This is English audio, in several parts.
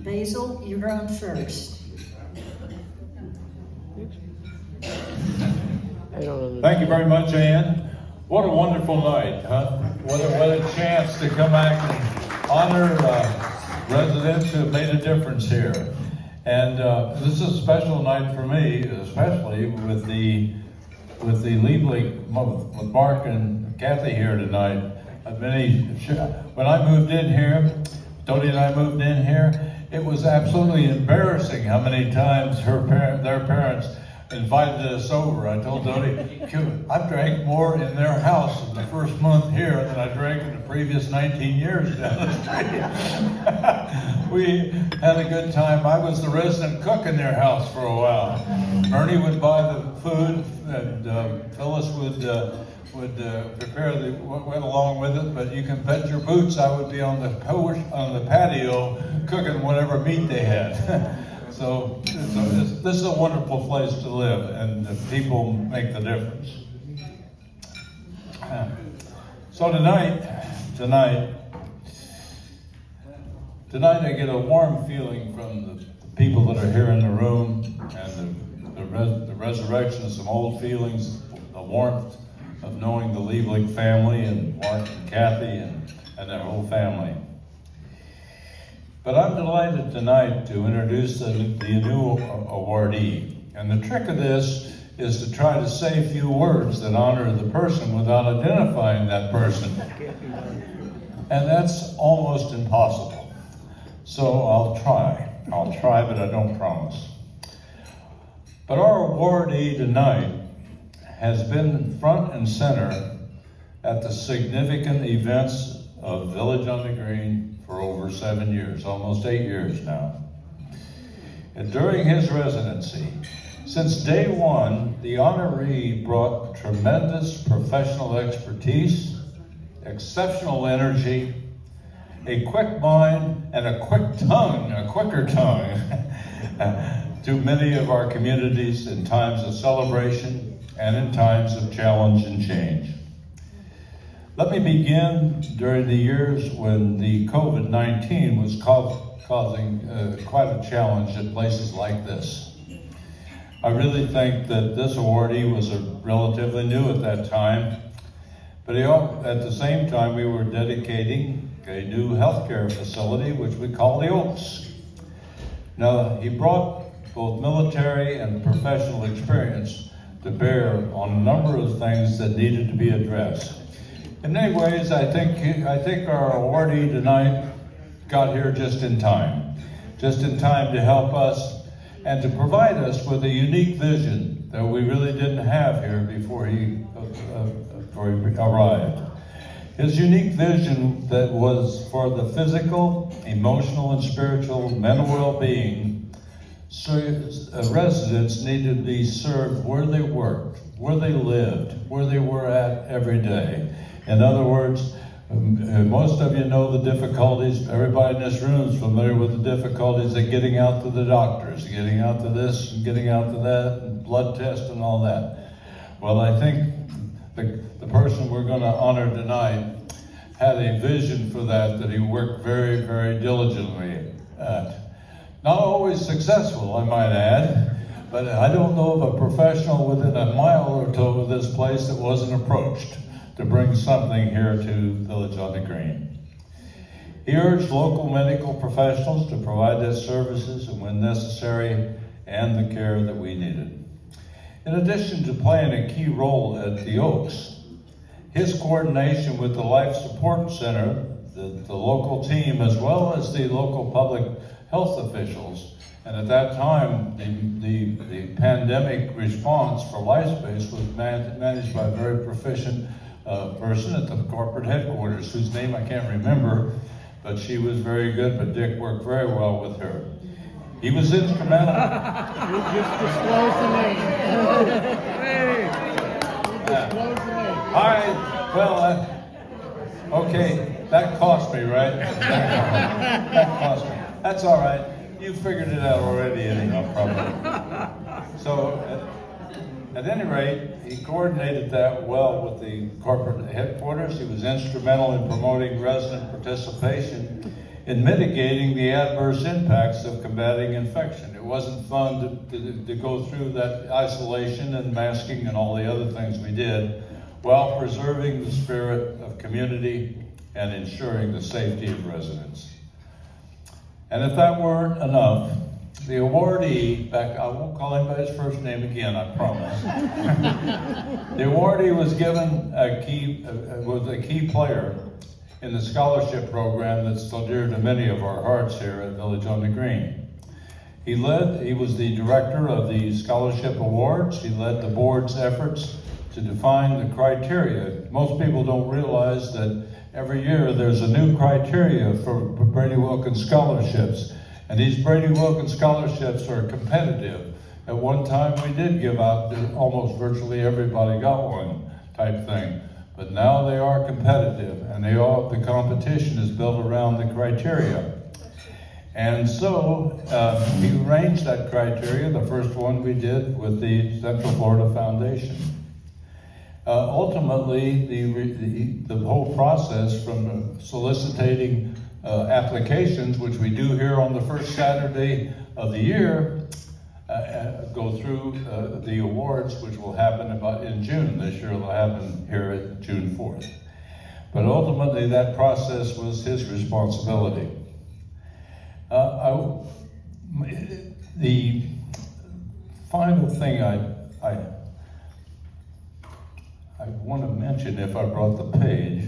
Basil, you're on first. Thank you very much, Ann. What a wonderful night, huh? What a chance to come back and honor residents who have made a difference here. And this is a special night for me, especially with the Liebling, with Mark and Kathy here tonight. When I moved in here, Tony and I moved in here, it was absolutely embarrassing how many times their parents invited us over. I told Tony, I've drank more in their house in the first month here than I drank in the previous 19 years down the street. We had a good time. I was the resident cook in their house for a while. Ernie would buy the food, and Phyllis would prepare went along with it. But you can bet your boots I would be on the patio cooking whatever meat they had. So this is a wonderful place to live, and the people make the difference. So tonight I get a warm feeling from the people that are here in the room, and the resurrection of some old feelings, the warmth of knowing the Liebling family and Mark and Kathy and their whole family. But I'm delighted tonight to introduce the new awardee. And the trick of this is to try to say a few words that honor the person without identifying that person. And that's almost impossible. So I'll try, but I don't promise. But our awardee tonight has been front and center at the significant events of Village on the Green for over 7 years, almost 8 years now. And during his residency, since day one, the honoree brought tremendous professional expertise, exceptional energy, a quick mind, and a quicker tongue, to many of our communities in times of celebration and in times of challenge and change. Let me begin during the years when the COVID-19 was causing quite a challenge at places like this. I really think that this awardee was relatively new at that time, but at the same time we were dedicating a new healthcare facility, which we call the Oaks. Now, he brought both military and professional experience to bear on a number of things that needed to be addressed. In many ways, I think our awardee tonight got here just in time to help us and to provide us with a unique vision that we really didn't have here before he arrived. His unique vision that was for the physical, emotional, and spiritual mental well-being, residents needed to be served where they worked, where they lived, where they were at every day. In other words, most of you know the difficulties. Everybody in this room is familiar with the difficulties of getting out to the doctors, getting out to this and getting out to that, and blood tests and all that. Well, I think the person we're going to honor tonight had a vision for that he worked very, very diligently at. Not always successful, I might add, but I don't know of a professional within a mile or two of this place that wasn't approached to bring something here to Village on the Green. He urged local medical professionals to provide their services and when necessary, and the care that we needed. In addition to playing a key role at the Oaks, his coordination with the Life Support Center, the local team, as well as the local public health officials, and at that time, the pandemic response for LifeSpace was managed by a very proficient person at the corporate headquarters, whose name I can't remember, but she was very good, but Dick worked very well with her. He was instrumental. You just disclosed the name. Hey! You disclosed the name. Okay, that cost me, right? That cost me. That's all right. You figured it out already anyhow, probably. So, at any rate, he coordinated that well with the corporate headquarters. He was instrumental in promoting resident participation in mitigating the adverse impacts of combating infection. It wasn't fun to go through that isolation and masking and all the other things we did, while preserving the spirit of community and ensuring the safety of residents. And if that weren't enough, the awardee, I won't call him by his first name again, I promise. The awardee was given was a key player in the scholarship program that's still dear to many of our hearts here at Village on the Green. He was the director of the scholarship awards. He led the board's efforts to define the criteria. Most people don't realize that every year there's a new criteria for Brady Wilkins scholarships. And these Brady Wilkins scholarships are competitive. At one time we did give out, almost virtually everybody got one type thing. But now they are competitive, and the competition is built around the criteria. And so he arranged that criteria, the first one we did with the Central Florida Foundation. Ultimately, the whole process from soliciting applications, which we do here on the first Saturday of the year, go through the awards, which will happen in June. This year it'll happen here at June 4th. But ultimately that process was his responsibility. The final thing I want to mention, if I brought the page,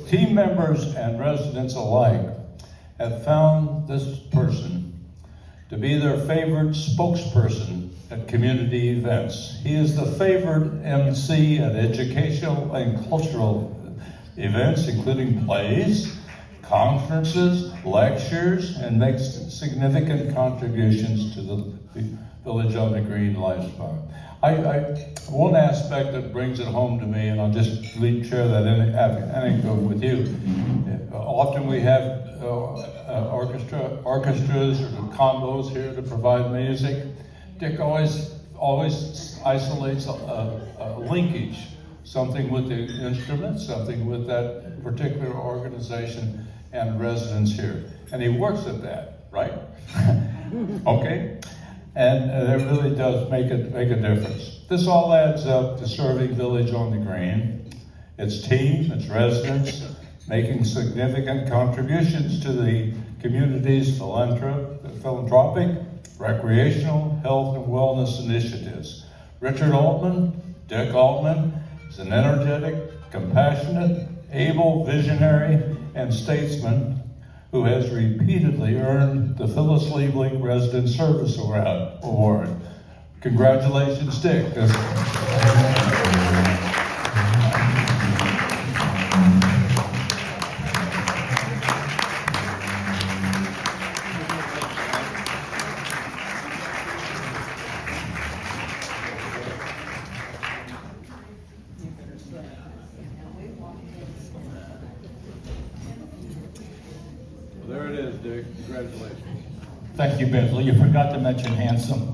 team members and residents alike have found this person to be their favorite spokesperson at community events. He is the favored MC at educational and cultural events, including plays, conferences, lectures, and makes significant contributions to the Village on the Green lifestyle. One aspect that brings it home to me, and I'll just share that anecdote with you. Often we have orchestras or combos here to provide music. Dick always isolates a linkage, something with the instrument, something with that particular organization and residents here. And he works at that, right? Okay? And it really does make a difference. This all adds up to serving Village on the Green, its team, its residents, making significant contributions to the community's philanthropic, recreational, health, and wellness initiatives. Richard Altman, Dick Altman, is an energetic, compassionate, able visionary, and statesman who has repeatedly earned the Phyllis Liebling Resident Service Award. Congratulations, Dick. There it is, Dick. Congratulations. Thank you, Bensley. You forgot to mention handsome.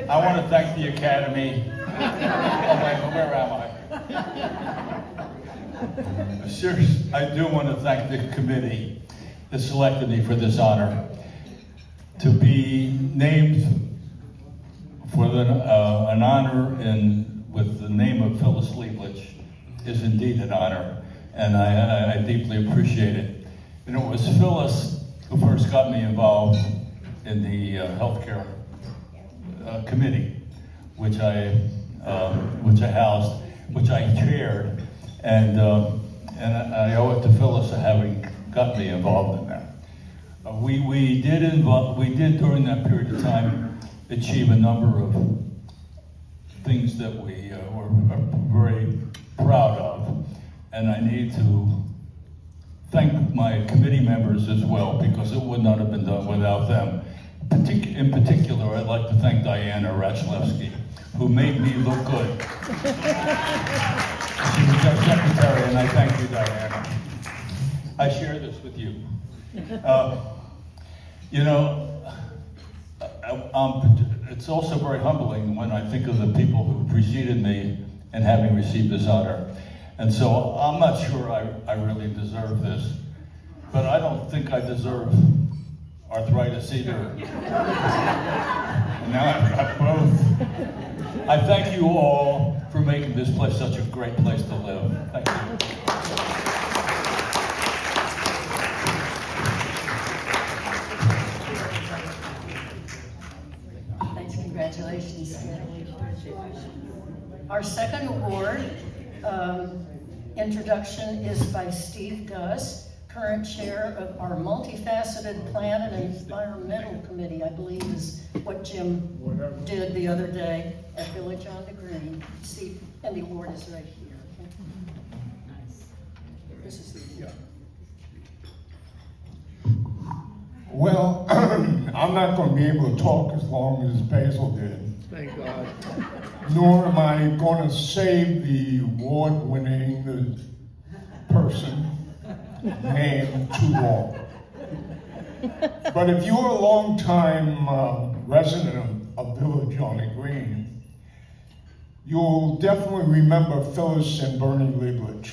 I want to thank the Academy. Oh, wait, where am I? Seriously, I do want to thank the committee that selected me for this honor. To be named for an honor with the name of Phyllis Lieblich is indeed an honor, and I deeply appreciate it. And it was Phyllis who first got me involved in the healthcare committee, which I housed, which I chaired, and I owe it to Phyllis for having got me involved in that. We did during that period of time achieve a number of things that we were very proud of, and I need to thank my committee members as well, because it would not have been done without them. In particular, I'd like to thank Diana Rachlewski, who made me look good. She was our secretary, and I thank you, Diana. I share this with you. it's also very humbling when I think of the people who preceded me in having received this honor. And so I'm not sure I really deserve this, but I don't think I deserve arthritis either. And now I've got both. I thank you all for making this place such a great place to live. Thank you. Thanks, congratulations. Our second award introduction is by Steve Gus, current chair of our multifaceted Plan and Environmental Committee, I believe is what Jim did the other day at Village on the Green. Steve, and the award is right here. Nice. This is the Well, I'm not going to be able to talk as long as Basil did. Thank God. Nor am I going to save the award-winning person name too long. But if you're a long-time resident of Village on the Green, you'll definitely remember Phyllis and Bernie Lieblich.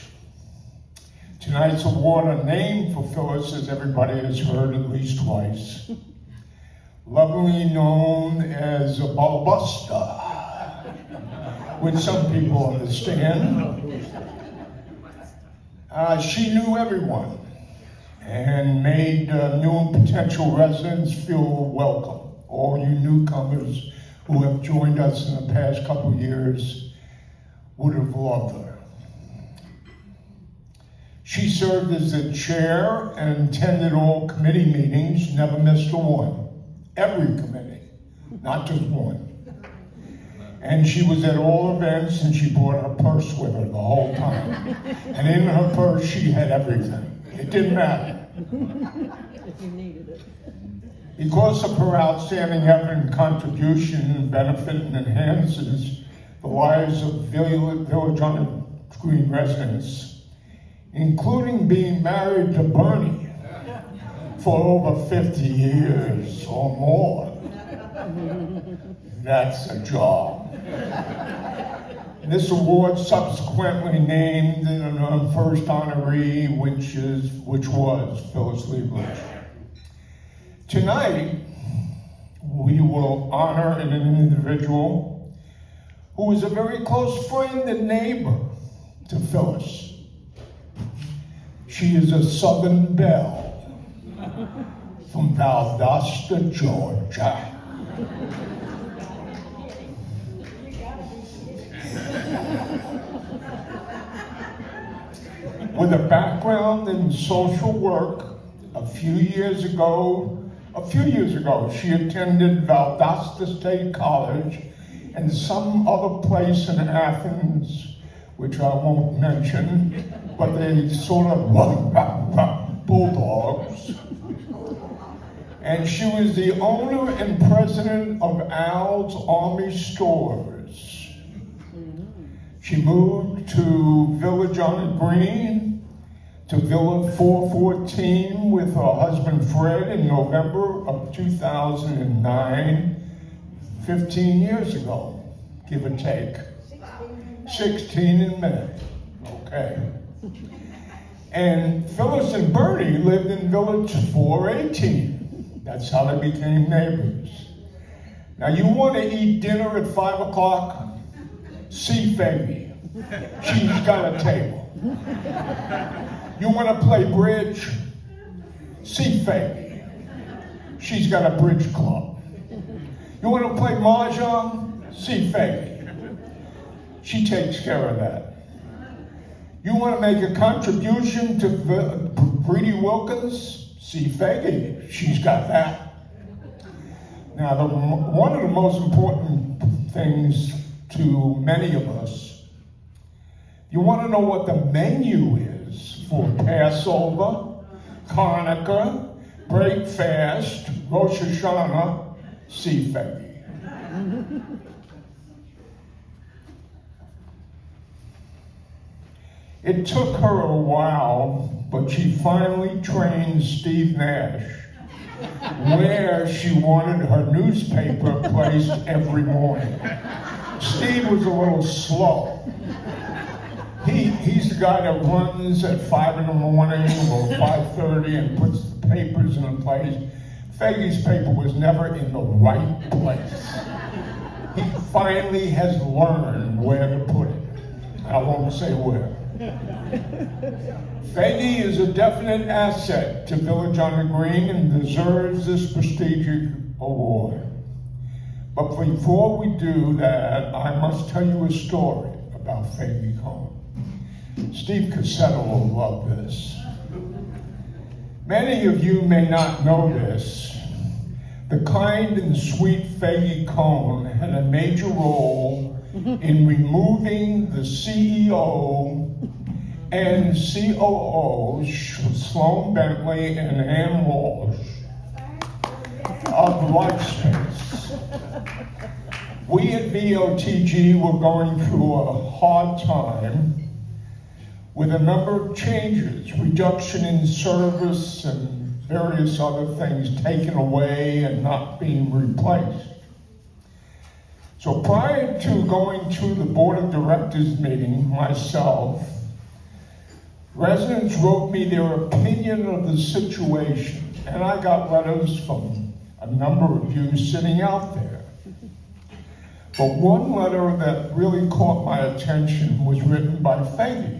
Tonight's award, a name for Phyllis, as everybody has heard at least twice, lovingly known as a Ballbuster, which some people understand. She knew everyone and made new and potential residents feel welcome. All you newcomers who have joined us in the past couple years would have loved her. She served as the chair and attended all committee meetings, never missed a one. Every committee, not just one. And she was at all events, and she brought her purse with her the whole time. And in her purse, she had everything. It didn't matter. If you needed it. Because of her outstanding effort and contribution, benefit and enhances the lives of Village on the Green residents, including being married to Bernie for over 50 years or more. That's a job. This award subsequently named the first honoree, which was Phyllis Lieblich. Tonight, we will honor an individual who is a very close friend and neighbor to Phyllis. She is a Southern belle from Valdosta, Georgia. With a background in social work, a few years ago, she attended Valdosta State College and some other place in Athens, which I won't mention, but they sort of bulldogs. And she was the owner and president of Al's Army Stores. She moved to Village on the Green, to Villa 414 with her husband Fred in November of 2009, 15 years ago, give or take. 16 in May, okay. And Phyllis and Bernie lived in Village 418. That's how they became neighbors. Now you want to eat dinner at 5 o'clock? See Phoebe. She's got a table. You want to play bridge? See Phoebe. She's got a bridge club. You want to play mahjong? See Phoebe. She takes care of that. You want to make a contribution to Breedy Wilkins? See Faggy, she's got that. Now, one of the most important things to many of us, you want to know what the menu is for Passover, Hanukkah, Break Fast, Rosh Hashanah, see Faggy. It took her a while, but she finally trained Steve Nash where she wanted her newspaper placed every morning. Steve was a little slow. He's the guy that runs at 5 in the morning or 5:30 and puts the papers in a place. Faggy's paper was never in the right place. He finally has learned where to put it. I won't say where. Faggy is a definite asset to Village on the Green and deserves this prestigious award. But before we do that, I must tell you a story about Faggy Cohn. Steve Cassetto will love this. Many of you may not know this. The kind and sweet Faggy Cohn had a major role in removing the CEO and COOs, Sloan Bentley and Ann Walsh, of Lifespace. We at VOTG were going through a hard time with a number of changes, reduction in service and various other things taken away and not being replaced. So prior to going to the Board of Directors meeting, myself, residents wrote me their opinion of the situation, and I got letters from a number of you sitting out there. But one letter that really caught my attention was written by Faggy.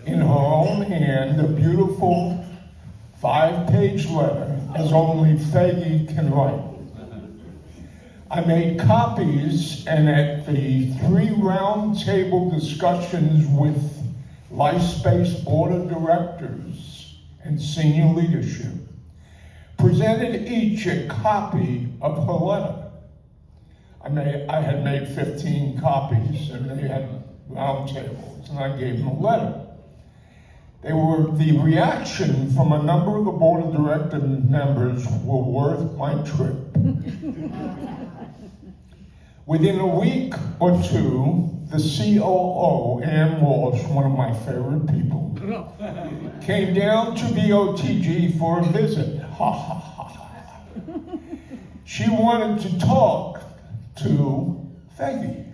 In her own hand, a beautiful 5-page letter, as only Faggy can write. I made copies, and at the 3 roundtable discussions with Lifespace Board of Directors and senior leadership, presented each a copy of her letter. I had made 15 copies, and they had roundtables, and I gave them a letter. The reaction from a number of the Board of Director members were worth my trip. Within a week or two, the COO, Ann Walsh, one of my favorite people, came down to VOTG for a visit. Ha ha ha. She wanted to talk to Faggy.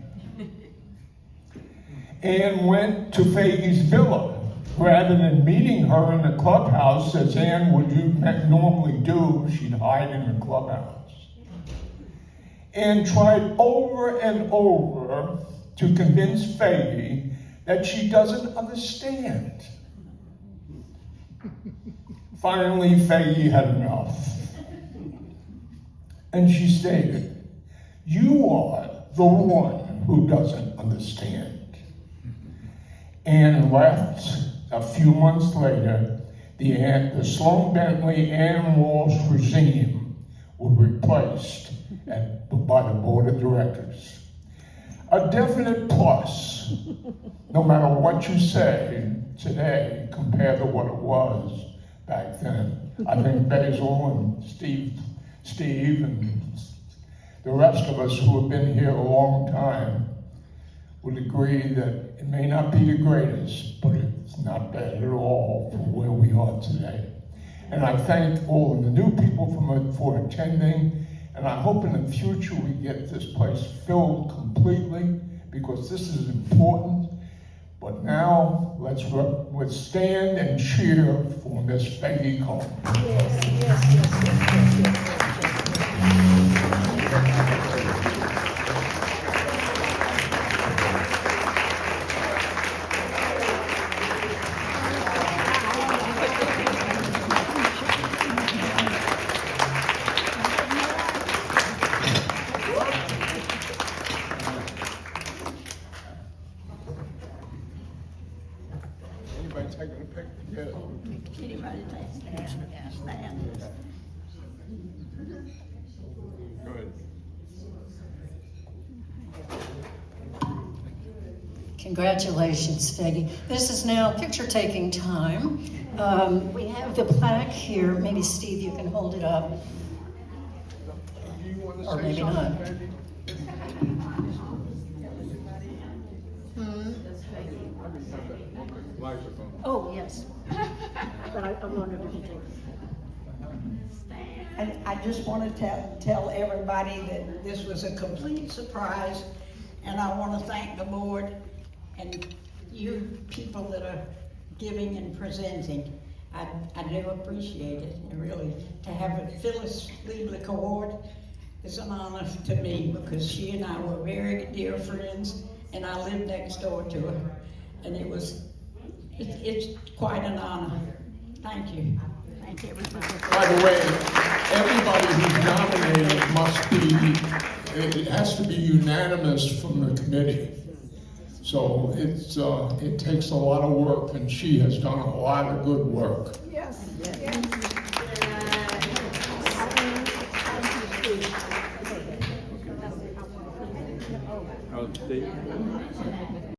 Ann went to Faggy's villa. Rather than meeting her in the clubhouse, as Ann would normally do, she'd hide in the clubhouse. Ann tried over and over to convince Faggy that she doesn't understand. Finally, Faggy had enough. And she stated, "You are the one who doesn't understand." Ann left. A few months later, the Sloan Bentley Ann Walsh regime were replaced by the Board of Directors. A definite plus, no matter what you say today compared to what it was back then. I think Basil and Steve and the rest of us who have been here a long time would agree that it may not be the greatest, but it's not bad at all for where we are today. And I thank all of the new people for attending, and I hope in the future we get this place filled completely, because this is important. But now, let's stand and cheer for Miss Faggy Cohn. Anybody taking a picture? Yeah. Anybody takes that? Good. Congratulations, Faggy. This is now picture-taking time. We have the plaque here. Maybe, Steve, you can hold it up. Or maybe not. Oh, yes. But I wondered if you take And I just want to tell everybody that this was a complete surprise, and I want to thank the board and you people that are giving and presenting. I do appreciate it, and really, to have a Phyllis Lieblich Award is an honor to me, because she and I were very dear friends, and I lived next door to her, and it's quite an honor. Thank you. Thank everybody. By the way, everybody who's nominated must be, it has to be unanimous from the committee. So it takes a lot of work, and she has done a lot of good work. Yes. Oh, Steve.